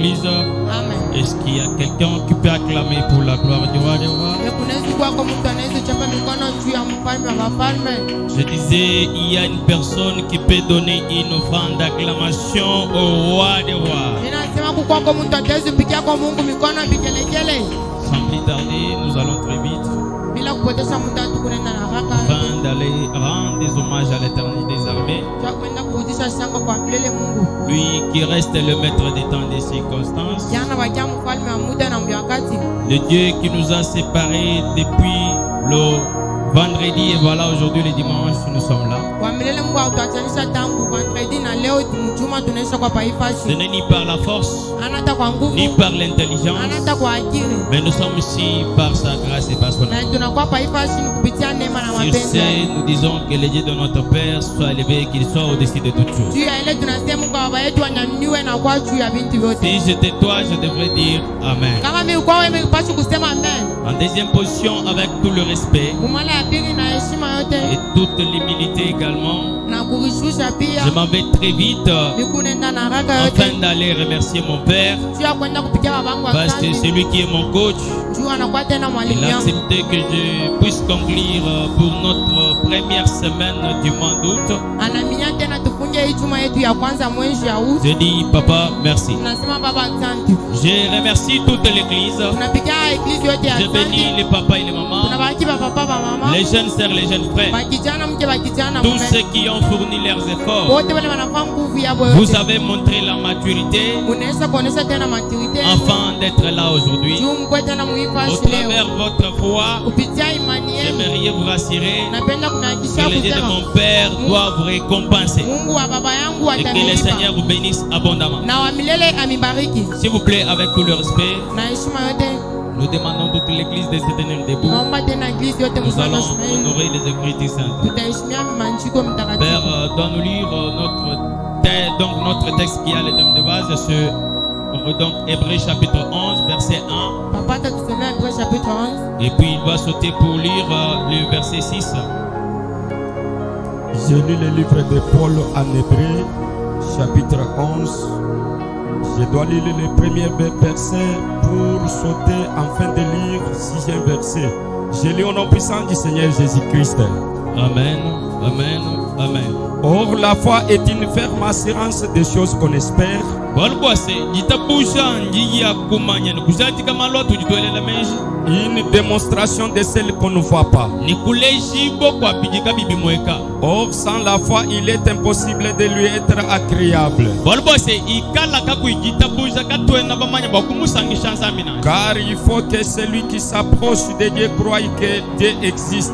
l'église? Amen. Est-ce qu'il y a quelqu'un qui peut acclamer pour la gloire du roi des rois? Je disais, il y a une personne qui peut donner une offrande d'acclamation au roi des rois. Sans plus tarder, nous allons très vite afin d'aller rendre des hommages à l'Éternel des armées, lui qui reste le maître des temps des circonstances, le Dieu qui nous a séparés depuis le vendredi et voilà aujourd'hui le dimanche nous sommes là. Ce n'est ni par la force ni par l'intelligence, mais nous sommes ici par sa grâce et par son amour. Sur ce, nous disons que le Dieu de notre Père soit élevé et qu'il soit au-dessus de toutes choses. Si j'étais toi, je devrais dire Amen. En deuxième position, avec tout le respect et toute l'humilité également, je m'en vais très vite afin d'aller remercier mon Père, parce que c'est lui qui est mon coach. Il a accepté que je puisse conclure pour notre première semaine du mois d'août. Je dis Papa, merci. Je remercie toute l'église. Je bénis les papas et les mamans, les jeunes sœurs, les jeunes frères, tous ceux qui ont fourni leurs efforts. Vous avez montré la maturité afin d'être là aujourd'hui. Au travers votre foi, j'aimerais vous rassurer que les dieux de mon Père doivent vous récompenser et que le Seigneur vous bénisse abondamment. S'il vous plaît, avec tout le respect, nous demandons toute l'église de se tenir debout. Nous allons honorer les Écritures saintes. Père, dois-nous lire notre texte qui a le thème de base, donc Hébreux chapitre 11, verset 1. Et puis il va sauter pour lire le verset 6. Je lis le livre de Paul en Hébreux, chapitre 11. Je dois lire le premier verset pour sauter afin de lire le 6e verset. Je lis au nom puissant du Seigneur Jésus-Christ. Amen, amen, amen. Or, la foi est une ferme assurance des choses qu'on espère. Une démonstration de celles qu'on ne voit pas. Or, sans la foi, il est impossible de lui être agréable. Car il faut que celui qui s'approche de Dieu croie que Dieu existe.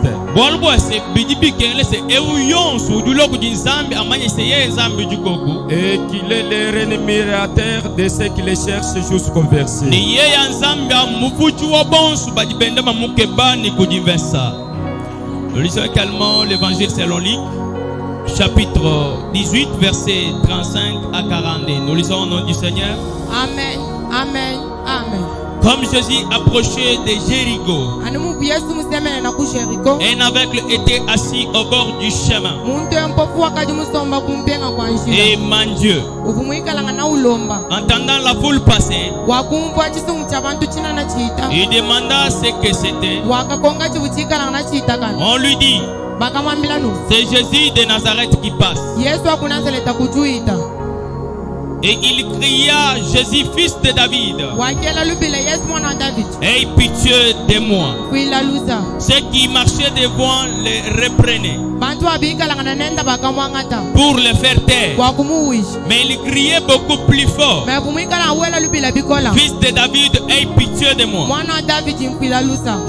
Et qu'il est le rémunérateur de ceux qui le cherchent jusqu'au verset. Nous lisons également l'évangile selon Luc, chapitre 18, verset 35 à 42. Nous lisons au nom du Seigneur. Amen, amen, amen. Comme Jésus approchait de Jéricho, un aveugle était assis au bord du chemin et mendieux. Entendant la foule passer, il demanda ce que c'était. On lui dit, c'est Jésus de Nazareth qui passe. Et il cria, Jésus, fils de David, aie pitié de moi. Ceux qui marchaient devant le reprenaient pour le faire taire. Mais il criait beaucoup plus fort, fils de David, aie pitié de moi.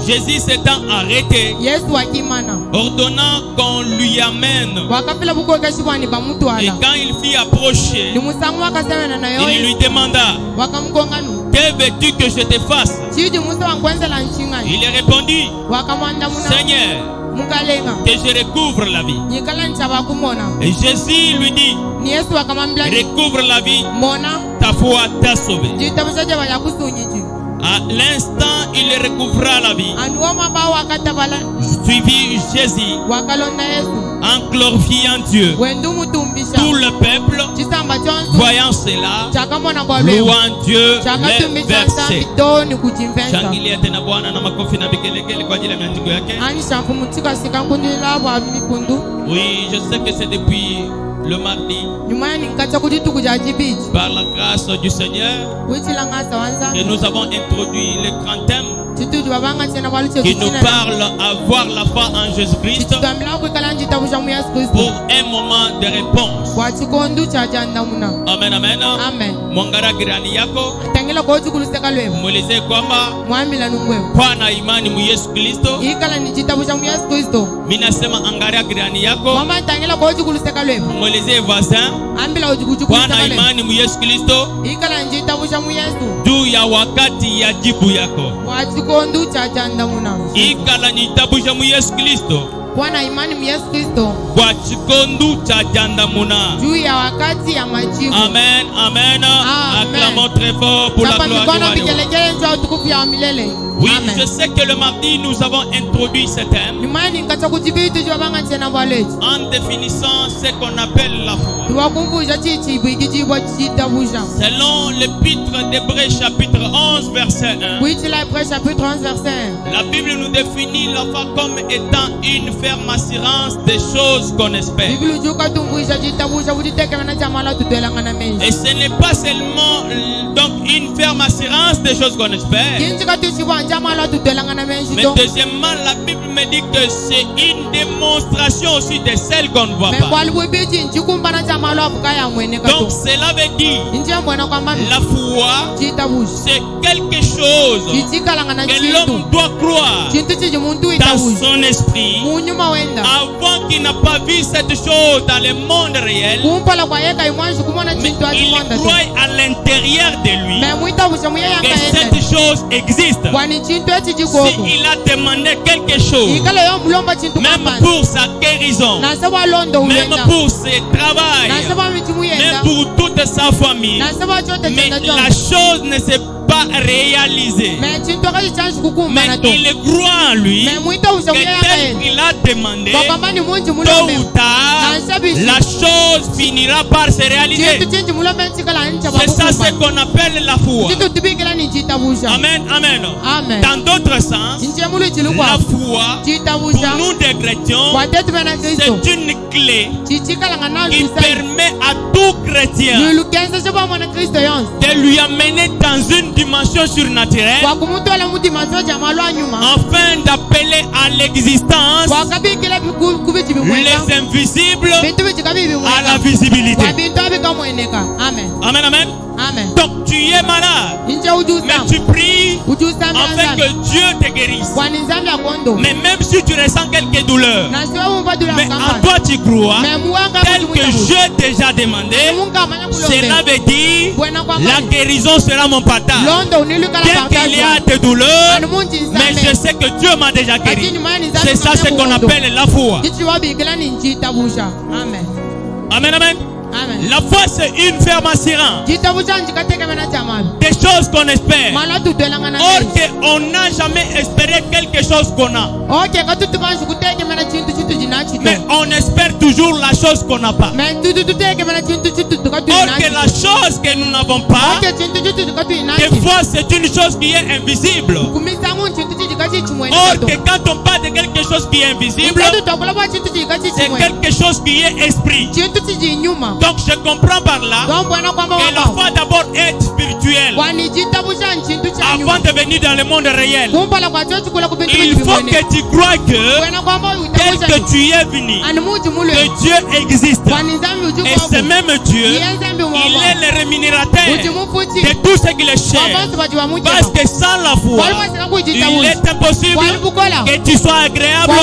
Jésus s'étant arrêté, ordonnant qu'on lui amène. Et quand il fit approcher, il lui demanda, que veux-tu que je te fasse? Il répondit, Seigneur, que je recouvre la vie. Et Jésus lui dit, recouvre la vie, ta foi t'a sauvé. À l'instant, il recouvra la vie. Suivi Jésus en glorifiant Dieu. Tout le peuple, voyant cela, louant Dieu, les versets. Shangilia tena Bwana na makofi na vigelegele kwa ajili ya miandiko yake. Oui, je sais que c'est depuis le mardi, par la grâce du Seigneur, que nous avons introduit le grand thème qui nous parle à voir la foi en Jésus-Christ pour un moment de réponse. Amen, amen. Mwangara girani yako mweleze kwamba kwa na imani mu Yesu Kristo. Mina sema angaria girani yako mweleze voisin kwa na imani mu Yesu Kristo juu ya wakati ya jibu yako. Ikala nitabusha mu Yesu Kristo kwa na imani mu Yesu Kristo kwa chikondu cha jandamuna juu ya wakati ya majibu. Amen, amen. Acclamons très fort pour la gloire de Dieu. Oui, amen. Je sais que le mardi nous avons introduit ce thème en définissant ce qu'on appelle la foi. Selon l'épître d'Hébreux chapitre 11 verset 1, la Bible nous définit la foi comme étant une ferme assurance des choses qu'on espère. Et ce n'est pas seulement donc une ferme assurance des choses qu'on espère, mais deuxièmement, la Bible me dit que c'est une démonstration aussi de celle qu'on ne voit pas. Donc cela veut dire la foi, c'est quelque chose que l'homme doit croire dans son esprit avant qu'il n'a pas vu cette chose dans le monde réel, mais il croit à l'intérieur de lui que cette chose existe. S'il a demandé quelque chose, même pour sa guérison, même pour ses travail, même pour toute sa famille, mais la chose ne s'est pas réalisée. Mais il croit en lui que tel qu'il a demandé, tôt ou tard, la chose finira par se réaliser. C'est ça ce qu'on appelle la foi. Amen, amen. Dans d'autres sens, la foi, pour nous des chrétiens, c'est une clé qui permet à tout chrétien de lui amener dans une dimension surnaturelle afin d'appeler à l'existence les invisibles à la visibilité. Amen, amen. Amen. Donc tu es malade, mais tu pries afin que Dieu te guérisse. Mais même si tu ressens quelques douleurs, mais en toi tu crois, tel que j'ai déjà demandé, cela veut dire la guérison sera mon partage. Bien qu'il y a des douleurs, mais je sais que Dieu m'a déjà guéri. C'est ça ce qu'on appelle la foi. Amen, amen. La foi c'est une ferme assurance des choses qu'on espère. Or qu'on n'a jamais espéré quelque chose qu'on a, mais on espère toujours la chose qu'on n'a pas. Or que la chose que nous n'avons pas, des fois c'est une chose qui est invisible. Or que quand on parle de quelque chose qui est invisible, c'est quelque chose qui est esprit. Donc je comprends par là que la foi d'abord est spirituelle avant de venir dans le monde réel. Il faut que tu crois que tel que tu es venu, que Dieu existe. Et ce même Dieu, il est le rémunérateur de tout ce qu'il cherche. Parce que sans la foi, il est impossible que tu sois agréable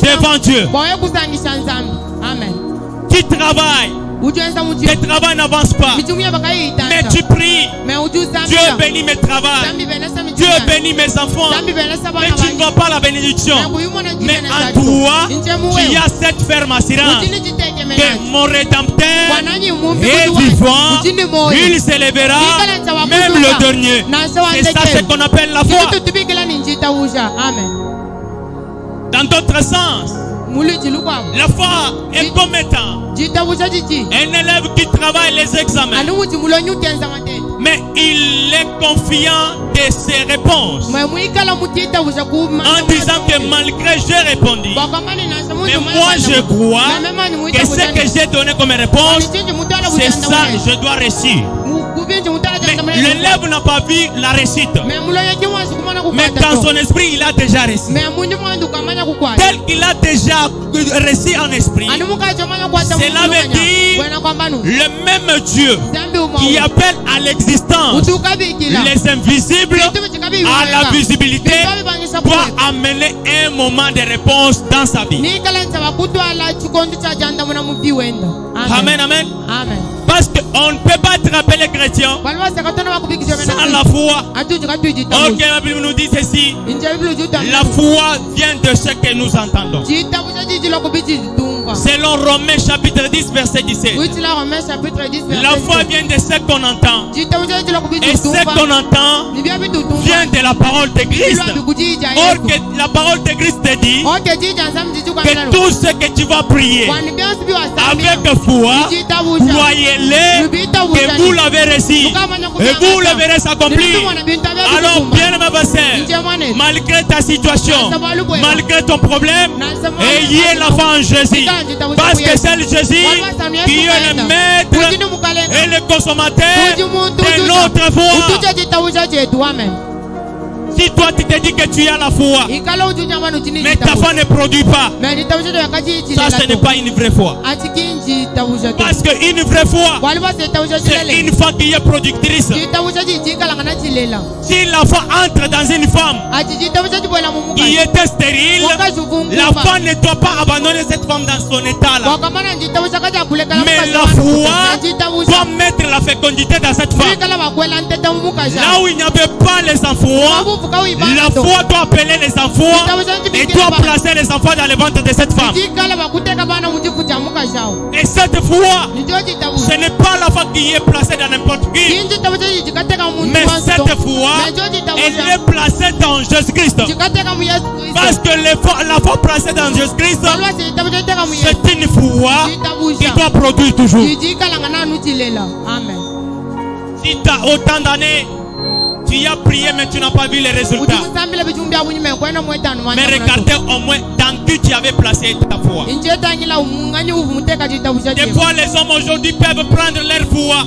devant Dieu. Tu travailles, tes travaux n'avancent pas, mais tu pries. Dieu bénit mes travaux, Dieu bénit mes enfants, mais tu ne vois pas la bénédiction. Mais en toi, tu as cette ferme assurance que mon rédempteur est vivant, il s'élèvera même le dernier. C'est ça ce qu'on appelle la foi. Dans d'autres sens, la foi est comme étant un élève qui travaille les examens, mais il est confiant de ses réponses en disant que malgré j'ai répondu, mais moi je crois que ce que j'ai donné comme réponse, c'est ça que je dois réussir. Mais l'élève n'a pas vu la réussite, mais dans son esprit il a déjà réussi. Tel qu'il a déjà réussi en esprit, cela veut dire le même Dieu qui appelle à l'existence les invisibles à la visibilité doit amener un moment de réponse dans sa vie. Amen, amen. Parce qu'on ne peut pas être appelé chrétien sans la foi. Ok, la Bible nous dit ceci. La foi vient de ce que nous entendons. Selon Romains chapitre 10 verset 17. La foi vient de ce qu'on entend. Et ce qu'on entend vient de la parole de Christ. Or que la parole de Christ te dit que tout ce que tu vas prier avec foi, voyez-le, que vous l'avez reçu et vous le verrez s'accomplir. Alors bien ma sœur, malgré ta situation, malgré ton problème, ayez la foi en Jésus. Parce que c'est le Jésus qui est le maître et le consommateur de notre foi. Si toi tu te dis que tu as la foi, mais ta foi ne produit pas, ça ce n'est pas une vraie foi. Parce qu'une vraie foi, c'est une foi qui est productrice. Si la foi entre dans une femme qui était stérile, la femme ne doit pas abandonner cette femme dans son état là. Mais la foi doit mettre la fécondité dans cette femme. Là où il n'y avait pas les enfants, la foi doit appeler les enfants et doit placer les enfants dans le ventre de cette femme. Et cette foi, ce n'est pas la foi qui est placée dans n'importe qui, mais cette foi, elle est placée dans Jésus-Christ. Parce que la foi placée dans Jésus-Christ, c'est une foi qui doit produire toujours. Si tu as autant d'années, tu as prié mais tu n'as pas vu les résultats. Mais regardez au moins dans qui tu avais placé ta foi. Des fois les hommes aujourd'hui peuvent prendre leur foi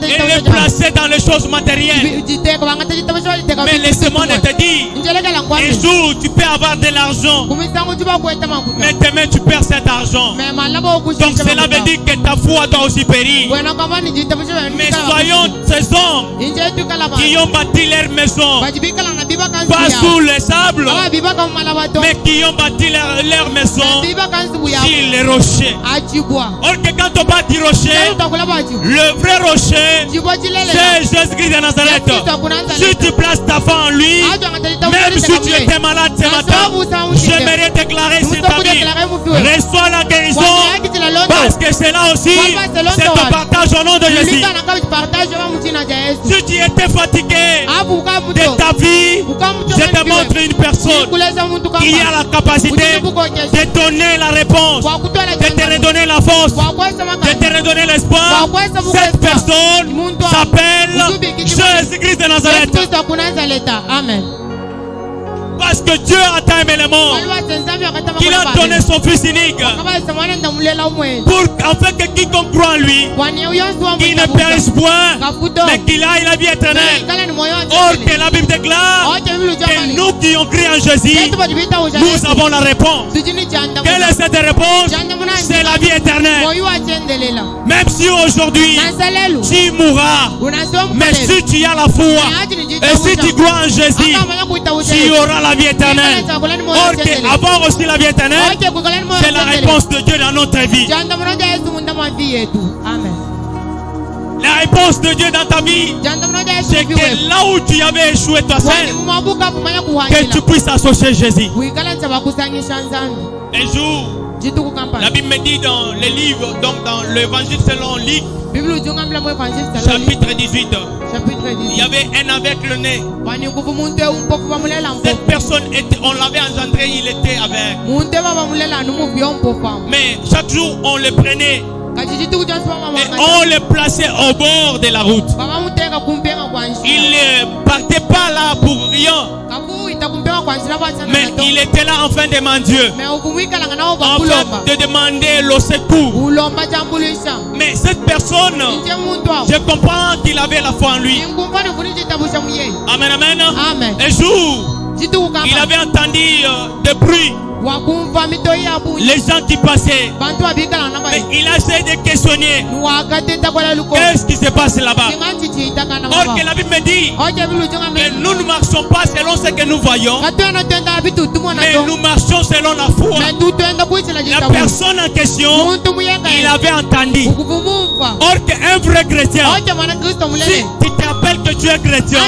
et les placer dans les choses matérielles. Mais laisse-moi te dire, un jour tu peux avoir de l'argent, mais demain tu perds cet argent. Donc cela veut dire que ta foi doit aussi périr. Mais soyons ces hommes qui ont bâti leur maison, pas sous le sable, mais qui ont bâti leur maison sur les rochers. Or que quand on bâtit rocher, le vrai rocher, c'est Jésus-Christ de Nazareth. Si tu places ta foi en lui, même si tu étais malade ce matin, j'aimerais déclarer sur ta vie, reçois la guérison, parce que c'est là aussi, c'est ton partage au nom de Jésus. Si tu étais fatigué de ta vie, je te montre une personne qui a la capacité de donner la réponse, de te redonner la force, de te redonner l'espoir. Cette personne s'appelle Jésus-Christ de Nazareth. Amen. Parce que Dieu a tant aimé le monde qu'il a donné son Fils unique pour afin que quiconque croit en lui, qu'il ne périsse point, mais qu'il aille la vie éternelle. Or que la Bible déclare que nous qui ont cru en Jésus, nous avons la réponse. Quelle est cette réponse? C'est la vie éternelle. Même si aujourd'hui tu mourras, mais si tu as la foi et si tu crois en Jésus, tu auras la vie éternelle. Or que avoir aussi la vie éternelle, c'est la réponse de Dieu dans notre vie. Amen. La réponse de Dieu dans ta vie, c'est que là où tu avais échoué toi seul, que tu puisses associer Jésus. Un jour, La Bible me dit dans les livres, donc dans l'évangile selon Luc, chapitre 18, il y avait un aveugle-né. Cette personne, on l'avait engendré, il était aveugle. Mais chaque jour, on le prenait et on le plaçait au bord de la route. Il ne partait pas là pour rien, mais il était là en train de demander Dieu, en fait de demander le secours. Mais cette personne, je comprends qu'il avait la foi en lui. Amen, amen. Un jour, il avait entendu des bruits, les gens qui passaient, mais il a essayé de questionner qu'est-ce qui se passe là-bas. Or que la Bible me dit que nous ne marchons pas selon ce que nous voyons, mais nous marchons selon la foi. La personne en question, il avait entendu. Or qu'un vrai chrétien, si tu t'appelles que tu es chrétien,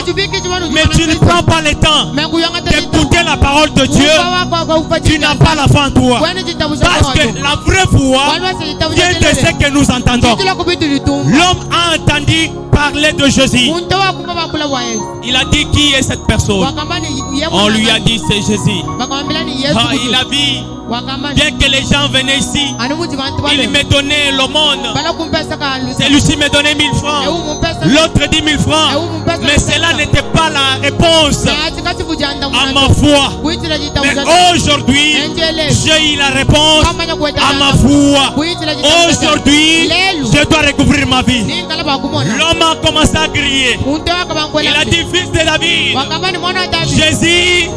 mais tu ne prends pas le temps d'écouter la parole de Dieu, tu n'as pas la foi en toi. Parce que la vraie foi vient de ce que nous entendons. L'homme a entendu parler de Jésus. Il a dit qui est cette personne. On lui a dit c'est Jésus. Il a vu, bien que les gens venaient ici, il me donnait l'aumône. Celui-ci me donnait 1000 francs, l'autre 10 000 francs. Mais cela n'était pas la réponse à ma foi. Mais aujourd'hui, j'ai eu la réponse à ma foi. Aujourd'hui, je dois recouvrir ma vie. L'homme a commencé à crier. Il a dit, fils de David, Jésus,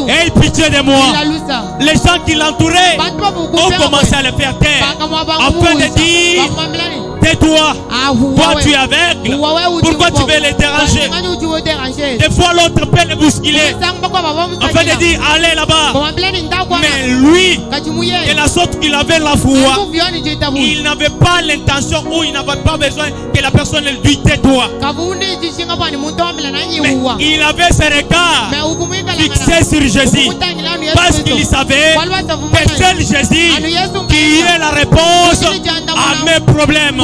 aie pitié de moi. Les gens qui l'entouraient ont commencé à le faire taire, afin de dire, tais-toi, toi tu es aveugle, pourquoi tu veux les déranger? Des fois l'autre peut le bousculer, afin de dire, allez là-bas. Mais lui, de la sorte qu'il avait la foi, il n'avait pas l'intention ou il n'avait pas besoin que la personne lui tais-toi. Mais il avait ses regards fixés sur Jésus, parce qu'il savait que c'est Jésus qui est la réponse à mes problèmes.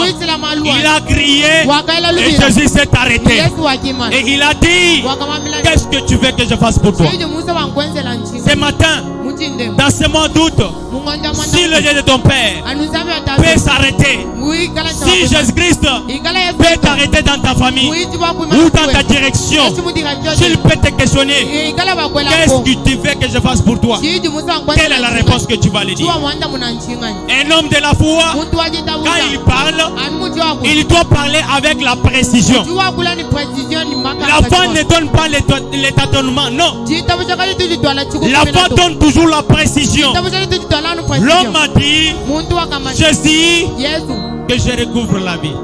Il a crié et Jésus s'est arrêté. Et il a dit, qu'est-ce que tu veux que je fasse pour toi? Ce matin, dans ce mois d'août, si le Dieu de ton Père peut s'arrêter, si Jésus-Christ peut t'arrêter dans ta famille ou dans ta direction, s'il peut te questionner, qu'est-ce que tu veux que je fasse pour toi? Quelle est la réponse que tu vas lui dire? Un homme de la foi, quand il parle, il doit parler avec la précision. La foi ne donne pas les tâtonnements, non. La foi donne toujours la précision. L'homme a dit, Jésus, que je recouvre la vie.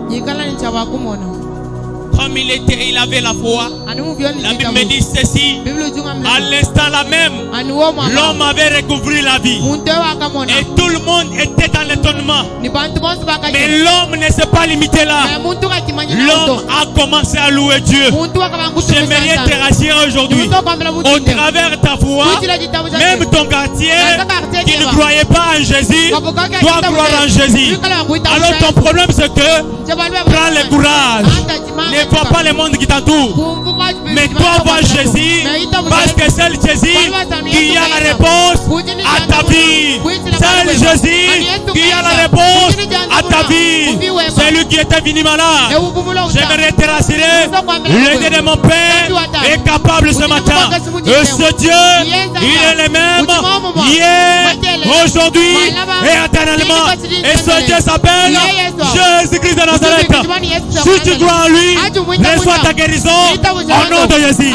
Comme il avait la foi, la Bible me dit ceci, à l'instant là même, l'homme avait recouvré la vie. Et tout le monde était dans l'étonnement. Mais l'homme ne s'est pas limité là. L'homme a commencé à louer Dieu. J'aimerais te rassurer aujourd'hui, au travers ta foi, même ton quartier qui ne croyait pas en Jésus doit croire en Jésus. Alors ton problème c'est que prends le courage. Ne vois pas le monde qui t'entoure, mais toi vois Jésus, parce que c'est Jésus qui a la réponse à ta vie. C'est Jésus qui a la réponse à ta vie. C'est lui qui était venu malade. J'aimerais te rassurer, le Dieu de mon Père est capable ce matin. Et ce Dieu, il est le même hier, aujourd'hui et éternellement. Et ce Dieu s'appelle Jésus-Christ de Nazareth. Si tu crois en lui, reçois ta guérison au nom de Jésus.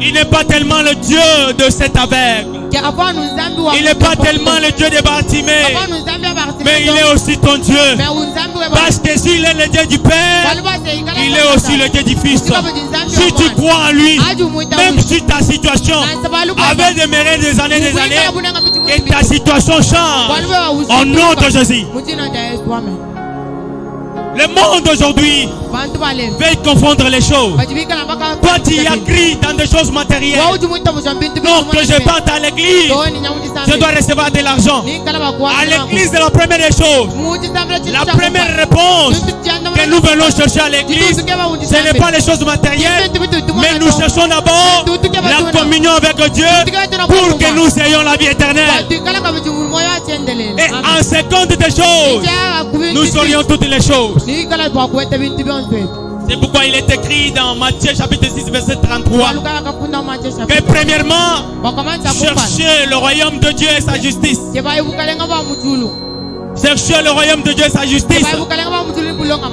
Il n'est pas tellement le Dieu de cet aveugle. Il n'est pas tellement le Dieu de Bartimée, mais il est aussi ton Dieu. Parce que s'il est le Dieu du Père, il est aussi le Dieu du Fils. Si tu crois en lui, même si ta situation avait demeuré des années, et ta situation change au nom de Jésus. Le monde aujourd'hui veut confondre les choses. Toi, tu y as cru dans des choses matérielles. Non, que je parte à l'église, je dois recevoir de l'argent. À l'église, c'est la première des choses. La première réponse que nous venons chercher à l'église, ce n'est pas les choses matérielles, mais nous cherchons d'abord la communion avec Dieu pour que nous ayons la vie éternelle. Et en seconde des choses, nous saurions toutes les choses. C'est pourquoi il est écrit dans Matthieu chapitre 6 verset 33 que premièrement, cherchez le royaume de Dieu et sa justice. Cherchez le royaume de Dieu et sa justice,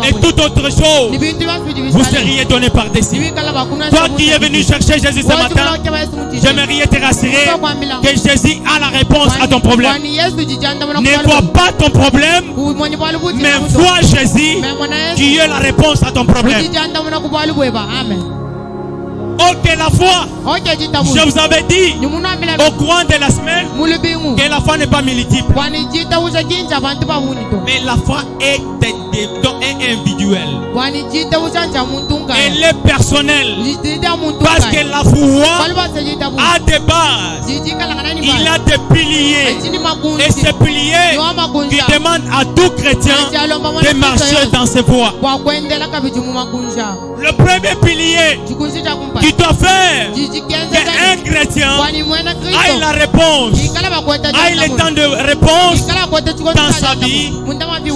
et toute autre chose vous seriez donné par-dessus. Toi qui es venu chercher Jésus ce matin, j'aimerais te rassurer que Jésus a la réponse à ton problème. Ne vois pas ton problème, mais vois Jésus qui a la réponse à ton problème. Ok, la foi, je vous avais dit au courant de la semaine que la foi n'est pas multiple, mais la foi est individuelle. Elle est personnelle, parce que la foi a des bases, il a des piliers, et ces piliers qui demandent à tout chrétien de marcher dans ses voies. Le premier pilier qui doit faire qu'un chrétien ait la réponse, ait le temps de réponse dans sa vie,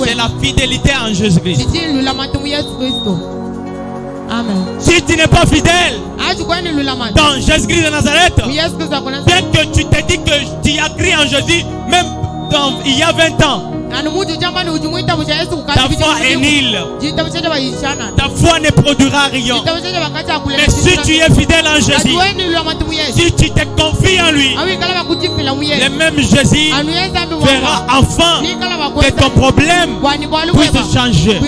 c'est la fidélité en Jésus-Christ. Amen. Si tu n'es pas fidèle dans Jésus-Christ de Nazareth, bien que tu te dis que tu as cru en Jésus, même il y a 20 ans, ta foi est nulle. Ta foi ne produira rien. Mais si tu es fidèle en Jésus, si tu te confies en lui, le même Jésus fera enfin que ton problème puisse changer.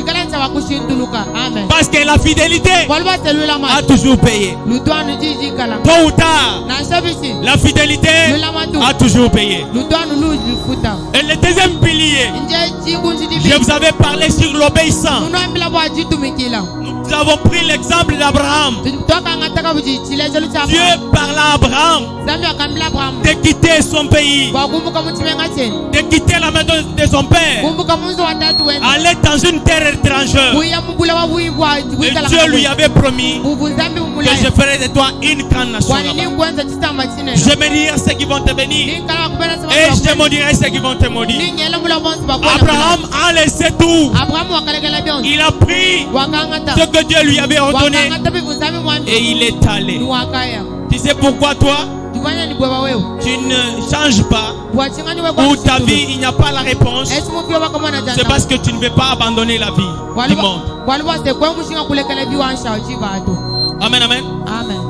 Parce que la fidélité a toujours payé. Tôt ou tard, la fidélité a toujours payé. Et le deuxième pilier, je vous avais parlé sur l'obéissance. Nous avons pris l'exemple d'Abraham. Dieu parla à Abraham de quitter son pays, de quitter la maison de son père, aller dans une terre étrangère. Et Dieu lui avait promis que je ferai de toi une grande nation. Je bénirai ceux qui vont te bénir et je maudirai ceux qui vont te maudire. Abraham a laissé tout. Il a pris ce que Dieu lui avait ordonné et il est allé. Tu sais pourquoi toi tu ne changes pas, ou ta vie il n'y a pas la réponse? C'est parce que tu ne veux pas abandonner la vie du monde. Amen, amen.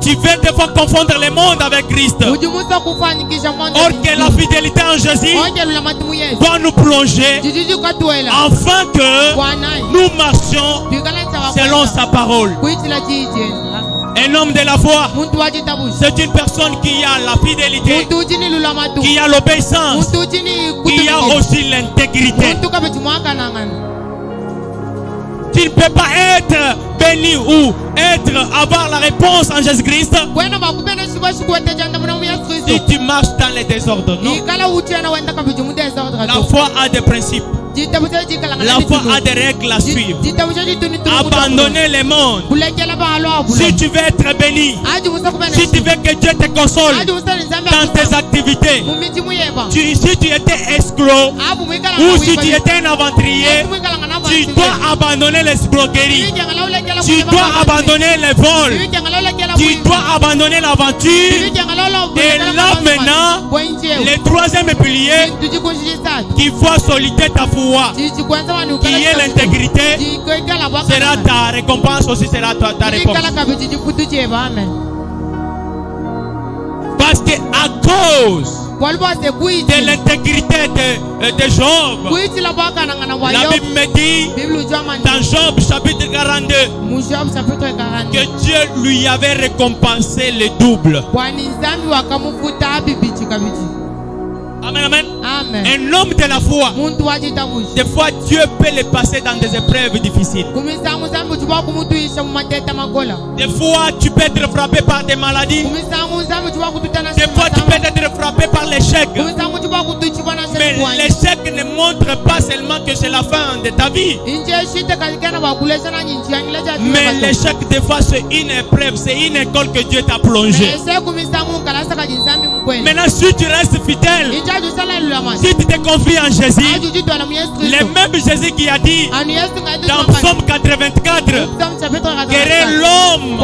Tu veux des fois confondre le monde avec Christ. Or que la fidélité en Jésus doit nous plonger afin que nous marchions selon sa parole. Un homme de la foi, c'est une personne qui a la fidélité, qui a l'obéissance, qui a aussi l'intégrité. Tu ne peux pas être béni ou avoir la réponse en Jésus-Christ si tu marches dans les désordres. Non. La foi a des principes. La foi a des règles à suivre. Abandonner le monde. Si tu veux être béni, si tu veux que Dieu te console dans tes activités, si tu étais escroc ou si tu étais un aventurier, tu dois abandonner l'escroquerie. Tu dois abandonner les vols. Tu dois abandonner l'aventure. Et là maintenant, le troisième pilier qui va solider ta foi, qui est l'intégrité, sera ta récompense aussi, sera ta réponse. Parce que à cause de l'intégrité de Job, la Bible me dit dans Job chapitre 42 que Dieu lui avait récompensé le double. Amen, amen. Amen. Un homme de la foi. Muntu wachitabushi. Des fois, Dieu peut les passer dans des épreuves difficiles. Kumisangu zambi chukwa kumutuisha mumateta makola. Des fois, tu peux être frappé par des maladies. Kumisangu zambi chukwa kututana. Des fois, tu peux être frappé par l'échec. Kumisangu chukwa kutuchibwa na Mais shekuani. l'échec ne montre pas seulement que c'est la fin de ta vie. Inje shite kalikana wakulesha na nyinji yangileja. Mais l'échec, des fois, c'est une épreuve, c'est une école que Dieu t'a plongée. Maintenant, si tu restes fidèle, si tu te confies en Jésus, le même Jésus qui a dit dans Psaume 84, quel est l'homme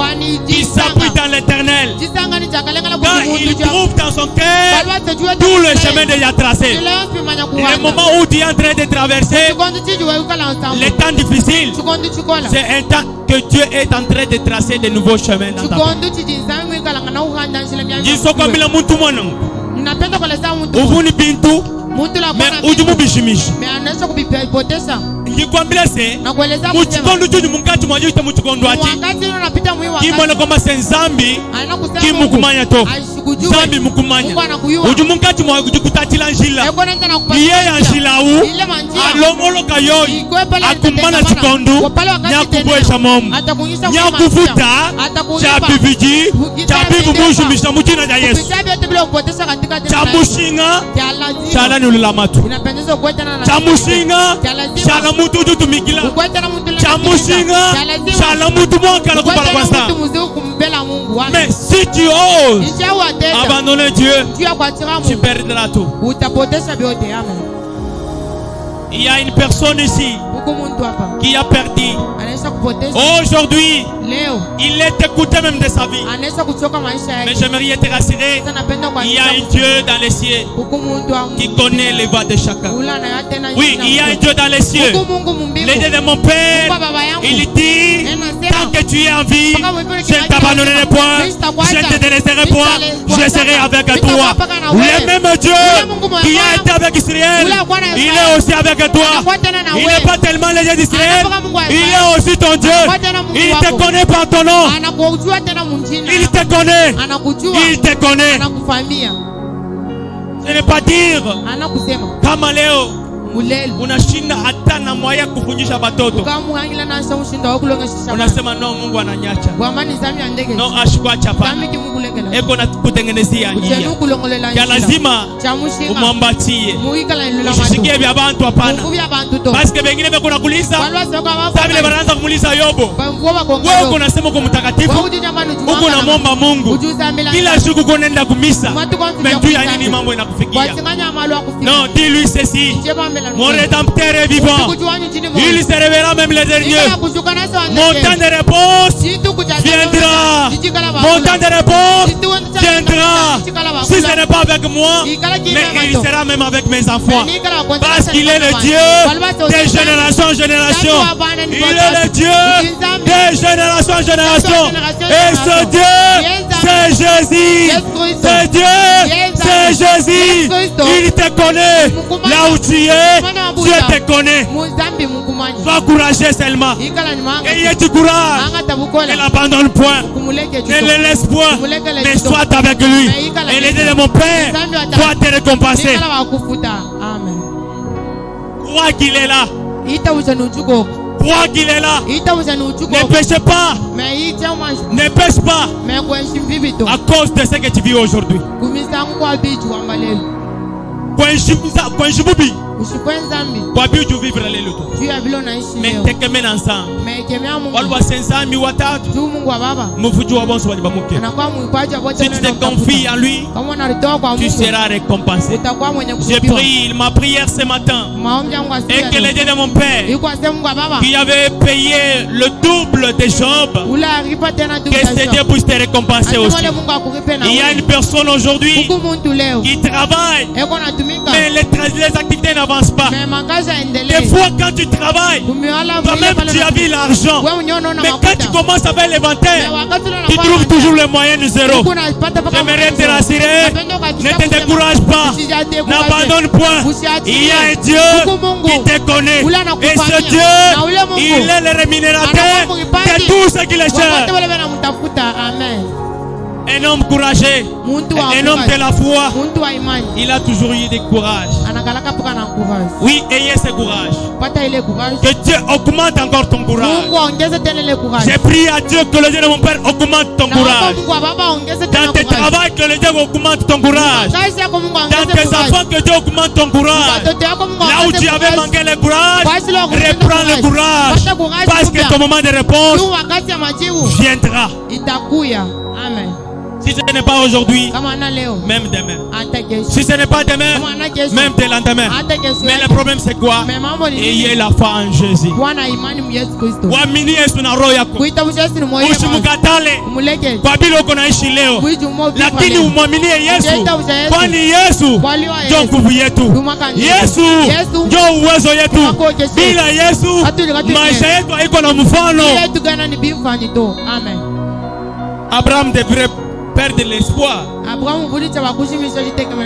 qui s'appuie dans l'éternel, quand il trouve dans son cœur tout le chemin déjà tracé. Le moment où tu es en train de traverser les temps difficiles, c'est un temps que Dieu est en train de tracer de nouveaux chemins dans ta vie. Uvuni bintu ujumu bishimishi ngikwambia se muchikondo cyo mungati mwaje ite muchikondo ati kimona kwamba senzambi kimukumanya to zambi mukumanya ujumu ngati mwaje kutatila njila iye ya njila u alongolo kayo akumana chikondo nyakubwesha momu nyakufuta chabibiji chabibu mushimisha muchina ja Yesu chamushinga chala ni ulilamatu chamushinga chala mutu utumikila chamushinga chala mutu mwakala kubala kwa sa. Mais si tu oses abandonner Dieu, tu perdras tout. Il y a une personne ici qui a perdu. Aujourd'hui, il est écouté même de sa vie. Mais j'aimerais te rassurer, il y a un Dieu dans les cieux qui connaît les voies de chacun. Oui, il y a un Dieu dans les cieux. Le Dieu de mon Père, il dit, tant que tu es en vie, je ne t'abandonnerai point, je ne te délaisserai point, je serai avec toi. Le même Dieu qui a été avec Israël, il est aussi avec toi. Il n'est pas tellement le Dieu d'Israël, il est aussi ton Dieu. Il te connaît par ton nom. Il te connaît. Il te connaît. Ce n'est pas dire kama leo unashinda hata na mwaya kufundisha watoto. Unasema no, Mungu ananyacha. No, ashikwacha pana. Eko na kutengenezea njia. Ya lazima umwambatie. Usisikie vya bantu hapana. Basi wengine beko nakuliza. Sasa vile banaanza kumuliza Yobo. Wewe unasema uko mtakatifu. Uko unamwomba Mungu. Kila siku unaenda kumisa. Mentu ya nini mambo inakufikia? Non, dis-lui ceci. Mon rédempteur est vivant. Il se révélera même les derniers. Mon temps de réponse viendra. Mon temps de réponse viendra. Si ce n'est pas avec moi, mais il sera même avec mes enfants. Parce qu'il est le Dieu des générations en génération. Il est le Dieu des générations en génération. Et ce Dieu, c'est Jésus. Ce Dieu, c'est Jésus. Il te connaît là où tu es. Dieu te connaît. Sois courageux seulement. Ayez du courage. Ne l'abandonne point. Ne le laisse point. Mais sois avec lui. Et l'aide de mon Père doit te récompenser. Crois qu'il est là. Crois qu'il est là. Ne péche pas. Ne pêche pas. À cause de ce que tu vis aujourd'hui. Wabi tu vivre les luttes. Mais t'es que men ensemble. Walwa sensami watatu. Mufuju wabonso wali bamuke. Si tu te confies en lui, tu seras récompensé. J'ai prié ma prière ce matin. Et que le Dieu de mon Père, qui avait payé le double de Job, que ce Dieu puisse te récompenser aussi. Il y a une personne aujourd'hui qui travaille, mais les activités n'avancent pas. Des fois quand tu travailles, toi-même tu as vu l'argent, mais quand tu commences à faire l'inventaire, tu trouves toujours le moyen de zéro. J'aimerais te rassurer, ne te décourage pas, n'abandonne point. Il y a un Dieu qui te connaît, et ce Dieu, il est le rémunérateur de tout ce qui le cherche. Un homme courageux, un homme de la foi, il a toujours eu du courage. Oui, ayez ce courage. Que Dieu augmente encore ton courage. J'ai prié à Dieu que le Dieu de mon Père augmente ton courage. Dans tes travaux, que le Dieu augmente ton courage. Dans tes enfants, que Dieu augmente ton courage. Là où tu avais manqué le courage, reprends le courage. Parce que ton moment de réponse viendra. Amen. Si ce n'est pas aujourd'hui, même demain. Si ce n'est pas demain, même dès le lendemain. Mais le problème c'est quoi? Ayez la foi en Jésus. Wamini Yesu na roho yako. Usimkatale kwa vile uko naishi leo, lakini umwaminie Yesu, kwani Yesu ndio nguvu yetu. Yesu ndio uwezo yetu. Bila Yesu maisha yetu haiko na mfano. Abraham devrait perdre l'espoir.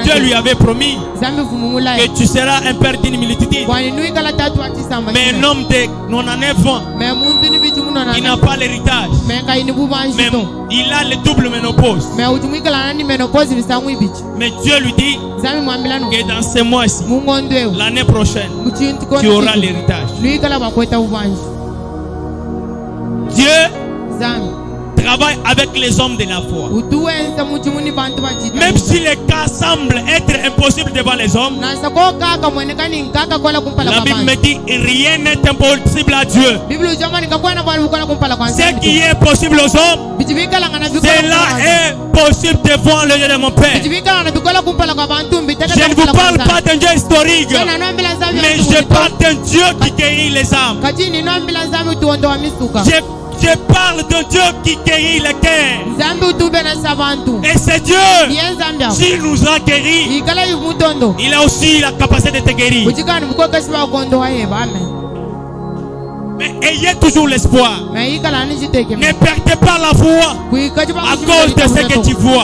Dieu lui avait promis que tu seras un père d'une multitude. Mais un homme de 99 ans, il n'a pas l'héritage. Même il a le double ménopause. Mais Dieu lui dit que dans ce mois-ci, l'année prochaine, tu auras l'héritage. Dieu travaille avec les hommes de la foi. Même si les cas semblent être impossibles devant les hommes, la Bible me dit rien n'est impossible à Dieu. Ce qui est possible aux hommes, cela est possible devant le Dieu de mon Père. Je ne vous parle pas d'un Dieu historique, mais je parle d'un Dieu qui guérit les âmes. Je parle d'un Dieu qui guérit les cœurs. Et c'est Dieu qui nous a guéris. Il a aussi la capacité de te guérir. Mais ayez toujours l'espoir. Ne perdez pas la foi à cause de ce que tu vois,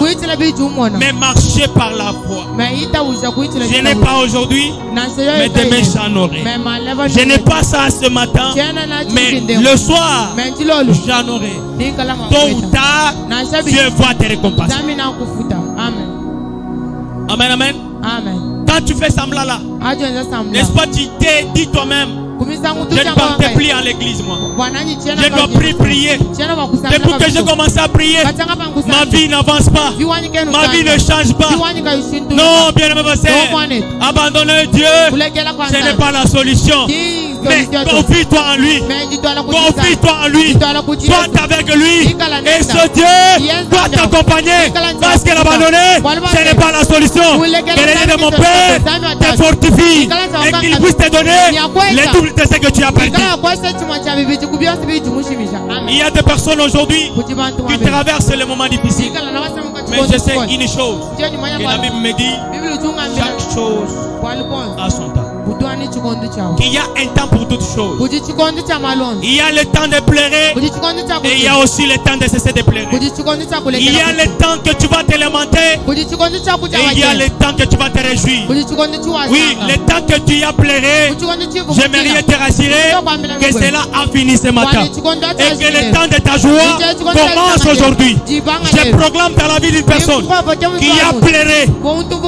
mais marchez par la foi. Je n'ai pas aujourd'hui, mais demain j'en aurai. Je n'ai pas ça ce matin, mais le soir j'en aurai. Tôt ou tard, Dieu va te récompenser. Amen, amen. Quand tu fais semblant là, n'est-ce pas, tu t'es dit toi-même, je ne partais plus en l'église, moi. Je dois prier. Depuis que j'ai commencé à prier, ma vie n'avance pas. Ma vie ne change pas. Non, bien aimé ma sœur, abandonner Dieu, ce n'est pas la solution. Mais confie-toi en lui. Confie-toi en lui. Sois avec lui. Et ce Dieu doit t'accompagner. Parce que l'abandonner, ce n'est pas la solution. Que le Dieu de mon Père te fortifie et qu'il puisse te donner les doubles de ce que tu as perdu. Il y a des personnes aujourd'hui qui traversent les moments difficiles. Mais je sais une chose, que la Bible me dit, chaque chose a son temps. Qu'il y a un temps pour toutes choses. Il y a le temps de pleurer et il y a aussi le temps de cesser de pleurer. Il y a le temps que tu vas te lamenter et il y a le temps que tu vas te réjouir. Oui, le temps que tu as pleuré, j'aimerais te rassurer que cela a fini ce matin et que le temps de ta joie commence aujourd'hui. Je proclame dans la vie d'une personne qui a pleuré,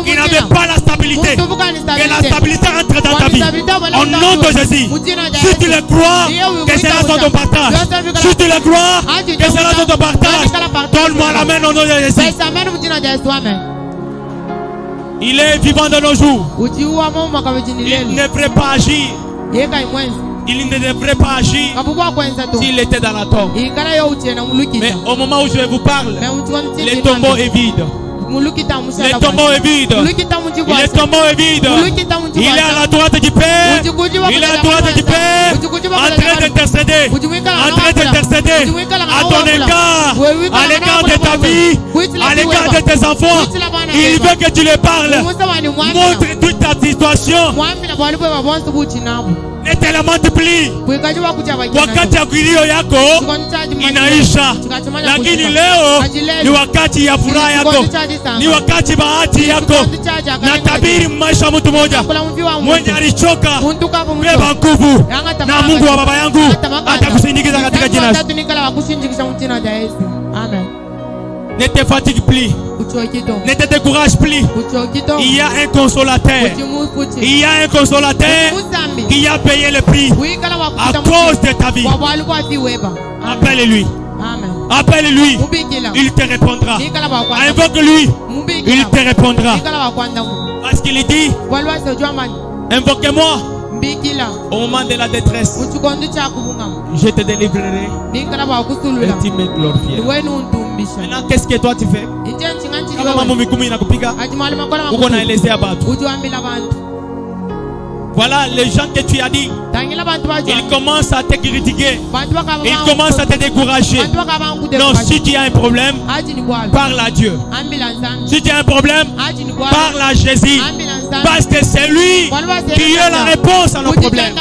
qui n'avait pas la stabilité, que la stabilité entre dans ta vie. Au nom de Jésus, si tu le crois, que cela soit ton partage. Si tu le crois, que cela soit ton partage. Donne-moi la main au nom de Jésus. Il est vivant de nos jours. Il ne devrait pas agir. Il ne devrait pas agir s'il était dans la tombe. Mais au moment où je vous parle, le tombeau est vide. Le tombeau est vide. Le tombeau est vide. Il est à la droite du Père. Il est à la droite du Père. En train d'intercéder. En train d'intercéder à ton égard, à l'égard de ta vie, à l'égard de tes enfants. Il veut que tu les parles. Montre toute ta situation. Ne te lamenti plus. Wakati ya kilio yako inaisha, lakini leo ni wakati ya furaha yako, ni wakati bahati yako. Natabiri maisha mtu mmoja mwenye alichoka, beba nguvu na Mungu wa baba yangu atakusindikiza katika jina. Amen. Ne te fatigue plus. Ne te décourage plus. Il y a un consolateur. Il y a un consolateur qui a payé le prix à cause de ta vie. Appelle-lui. Appelle-lui. Il te répondra. Invoque-lui. Il te répondra. Parce qu'il dit, invoquez-moi au moment de la détresse. Je te délivrerai et tu me glorifieras. Maintenant, qu'est-ce que toi tu fais? Voilà les gens que tu as dit. Ils commencent à te critiquer. Ils commencent à te décourager. Non, si tu as un problème, parle à Dieu. Si tu as un problème, parle à Jésus. Parce que c'est lui qui a la réponse à nos problèmes.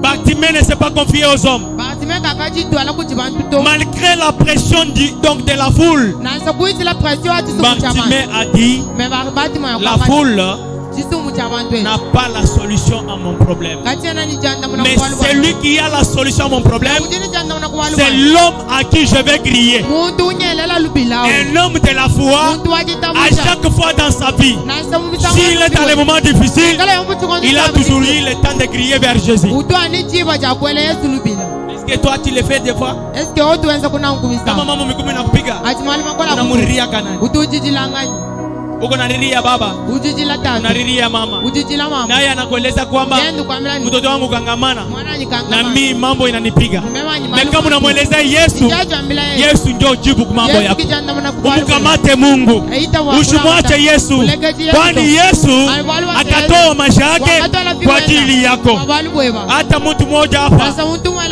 Bartimée ne s'est pas confié aux hommes. Malgré la pression de la foule, Bartimée a dit, la foule n'a pas la solution à mon problème. Mais celui qui a la solution à mon problème, c'est l'homme à qui je vais crier. Un homme de la foi, à chaque fois dans sa vie, s'il est dans les moments difficiles, il a toujours eu le temps de crier vers Jésus. Est-ce que toi tu le fais des fois? Uko nalilia baba, unalilia mama, naye anakueleza kwamba mtoto wangu kangamana na mimi mambo inanipiga. Na kama unamweleza Yesu, Yesu ndio jibu kwa mambo yako. Umkamate Mungu, usimwache Yesu, kwani Yesu akatoa maisha yake kwa ajili yako. Hata mtu mmoja hapa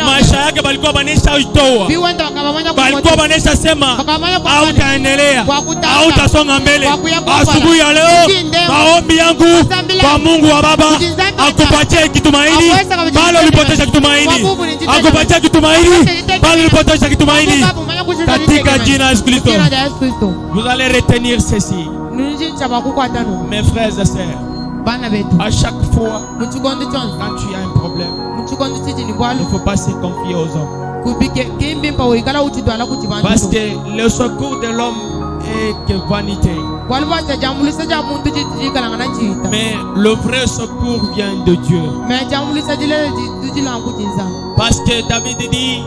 maisha yake balikuwa banesha utoa, balikuwa banesha sema hautaendelea, hautasonga mbele. Asubuhi ya leo maombi yangu kwa Mungu wa Baba akupatie kitumaini pale ulipotesha kitumaini, akupatie kitumaini pale ulipotesha kitumaini, katika jina la Yesu Kristo. Vous allez retenir ceci, mes frères et sœurs. À chaque fois quand tu as un problème, il ne faut pas se confier aux hommes, parce que le secours de l'homme est que vanité. Mais le vrai secours vient de Dieu. Parce que David dit,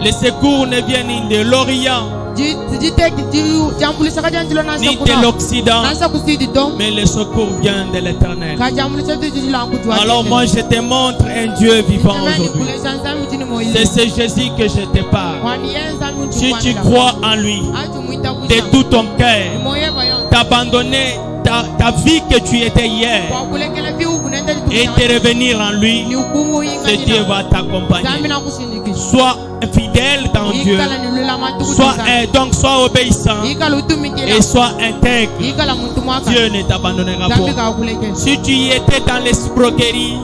les secours ne viennent ni de l'Orient ni de l'Occident, mais le secours vient de l'Éternel. Alors moi je te montre un Dieu vivant aujourd'hui. C'est ce Jésus que je te parle. Si tu crois en lui de tout ton cœur, t'abandonner ta vie que tu étais hier et te revenir en lui, ce Dieu va t'accompagner. Sois fidèle dans Dieu, sois obéissant et sois intègre. Dieu ne t'abandonnera pas. Si tu étais dans l'escroquerie,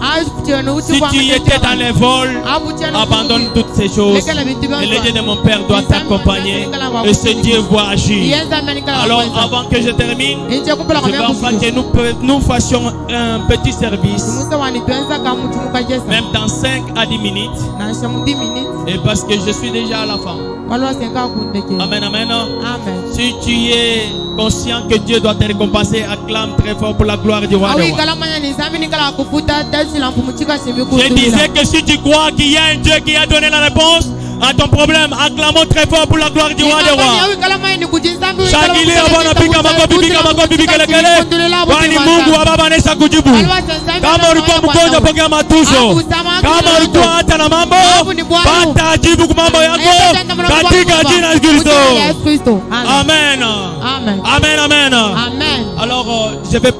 si tu étais dans les vols, abandonne toutes ces choses. Et le Dieu de mon Père doit t'accompagner et ce Dieu va agir. Alors avant que je termine, je vais enfin que nous fassions un petit service, même dans 5 à 10 minutes, et parce que je suis déjà à la fin. Amen, amen. Si tu es conscient que Dieu doit te récompenser, acclame très fort pour la gloire du roi. Je disais que si tu crois qu'il y a un Dieu qui a donné la réponse à ton problème, acclamons très fort pour la gloire du roi des rois. Shangilia Bwana, piga makofi kelele, kwani Mungu wa Baba anaweza kujibu. Kama ulikuwa mgonjwa, pokea matuzo. Kama ulikuwa hata na mambo, pata jibu kwa mambo yako katika jina la Kristo. Amen. Amen. Amen. Alors je vais